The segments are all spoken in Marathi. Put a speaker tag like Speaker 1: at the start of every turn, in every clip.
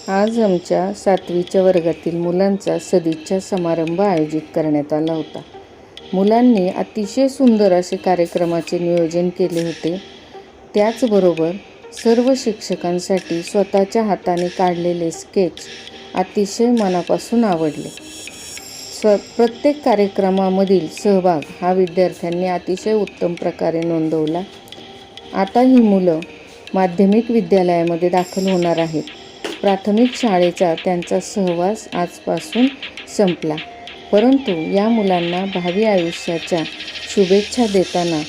Speaker 1: आज आमच्या 7वीच्या वर्गातील मुलांचा सदिच्छा समारंभ आयोजित करण्यात आला होता. मुलांनी अतिशय सुंदर असे कार्यक्रमाचे नियोजन केले होते. त्याचबरोबर सर्व शिक्षकांसाठी स्वतःच्या हाताने काढलेले स्केच अतिशय मनापासून आवडले. प्रत्येक कार्यक्रमामधील सहभाग हा विद्यार्थ्यांनी अतिशय उत्तम प्रकारे नोंदवला. आता ही मुलं माध्यमिक विद्यालयामध्ये दाखल होणार आहेत. प्राथमिक शाळेचा त्यांचा सहवास आजपासून संपला, परंतु या मुलांना भावी आयुष्याच्या शुभेच्छा देताना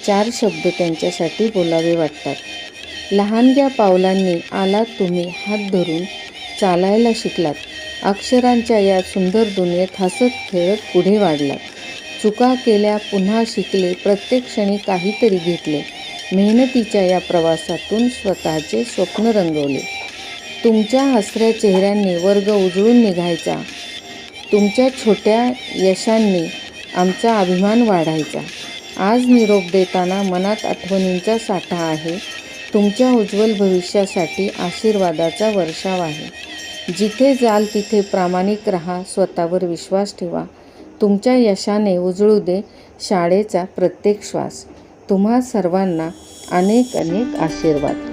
Speaker 1: 4 शब्द त्यांच्यासाठी बोलावे वाटतात. लहानग्या पावलांनी आलात तुम्ही हात धरून, चालायला शिकलात, अक्षरांच्या या सुंदर दुनियेत हसत खेळत पुढे वाढलात. चुका केल्या, पुन्हा शिकले, प्रत्येक क्षणी काहीतरी घेतले. मेहनतीच्या या प्रवासातून स्वतःचे स्वप्न रंगवले. तुमच्या हसऱ्या चेहऱ्यांनी वर्ग उजळून निघायचा. तुमच्या छोट्या यशांनी आमचा अभिमान वाढायचा. आज निरोप देताना मनात आठवणींचा साठा आहे. तुमच्या उज्ज्वल भविष्यासाठी आशीर्वादाचा वर्षाव आहे. जिथे जाल तिथे प्रामाणिक राहा, स्वतःवर विश्वास ठेवा. तुमच्या यशाने उजळू दे शाळेचा प्रत्येक श्वास. तुम्हा सर्वांना अनेक अनेक आशीर्वाद.